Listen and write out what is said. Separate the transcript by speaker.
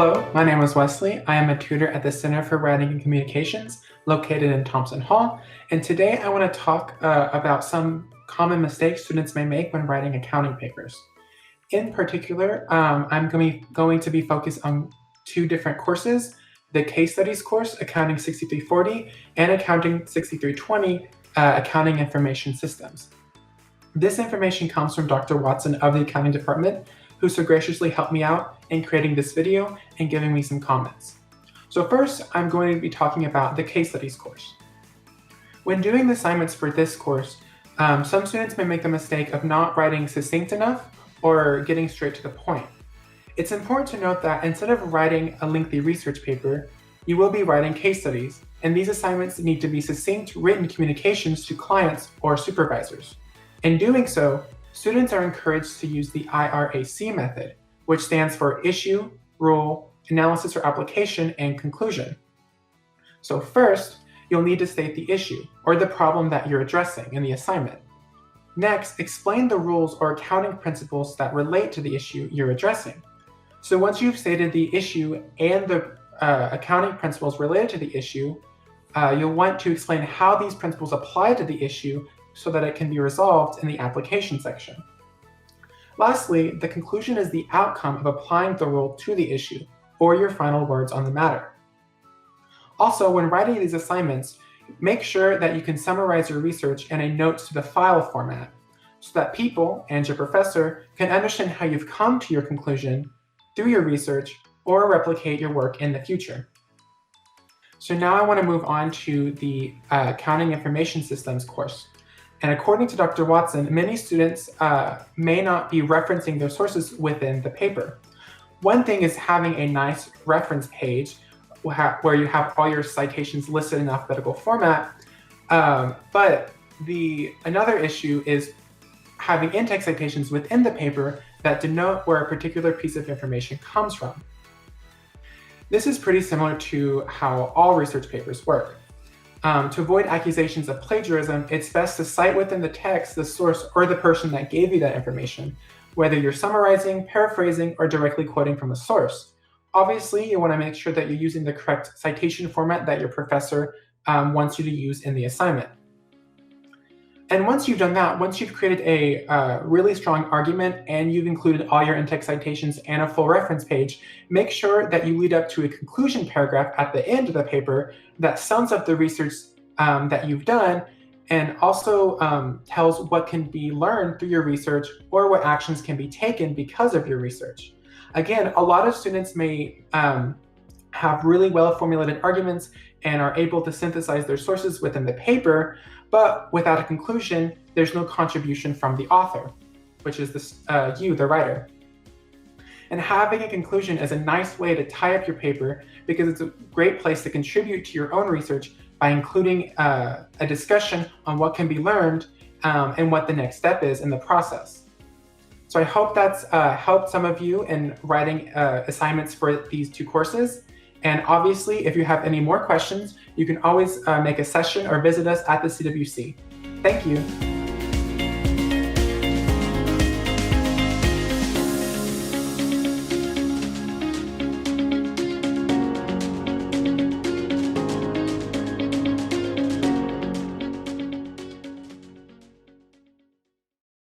Speaker 1: Hello, my name is Wesley. I am a tutor at the Center for Writing and Communications located in Thompson Hall, and today I want to talk about some common mistakes students may make when writing accounting papers. In particular, I'm going to be focused on two different courses, the Case Studies course, Accounting 6340, and Accounting 6320, Accounting Information Systems. This information comes from Dr. Watson of the Accounting Department, who so graciously helped me out in creating this video and giving me some comments. So first, I'm going to be talking about the Case Studies course. When doing the assignments for this course, some students may make the mistake of not writing succinct enough or getting straight to the point. It's important to note that instead of writing a lengthy research paper, you will be writing case studies, and these assignments need to be succinct written communications to clients or supervisors. In doing so, students are encouraged to use the IRAC method, which stands for Issue, Rule, Analysis or Application, and Conclusion. So first, you'll need to state the issue, or the problem that you're addressing in the assignment. Next, explain the rules or accounting principles that relate to the issue you're addressing. So once you've stated the issue and the accounting principles related to the issue, you'll want to explain how these principles apply to the issue so that it can be resolved in the application section. Lastly, the conclusion is the outcome of applying the rule to the issue, or your final words on the matter. Also, when writing these assignments, make sure that you can summarize your research in a notes to the file format, so that people and your professor can understand how you've come to your conclusion through your research or replicate your work in the future. So now I want to move on to the Accounting Information Systems course. And according to Dr. Watson, many students may not be referencing their sources within the paper. One thing is having a nice reference page where you have all your citations listed in alphabetical format, but another issue is having in-text citations within the paper that denote where a particular piece of information comes from. This is pretty similar to how all research papers work. To avoid accusations of plagiarism, it's best to cite within the text the source or the person that gave you that information, whether you're summarizing, paraphrasing, or directly quoting from a source. Obviously, you want to make sure that you're using the correct citation format that your professor wants you to use in the assignment. And once you've done that, once you've created a really strong argument and you've included all your in-text citations and a full reference page, make sure that you lead up to a conclusion paragraph at the end of the paper that sums up the research that you've done and also tells what can be learned through your research or what actions can be taken because of your research. Again, a lot of students may have really well-formulated arguments and are able to synthesize their sources within the paper, but without a conclusion, there's no contribution from the author, which is you, the writer. And having a conclusion is a nice way to tie up your paper because it's a great place to contribute to your own research by including a discussion on what can be learned and what the next step is in the process. So I hope that's helped some of you in writing assignments for these two courses. And obviously, if you have any more questions, you can always make a session or visit us at the CWC. Thank you.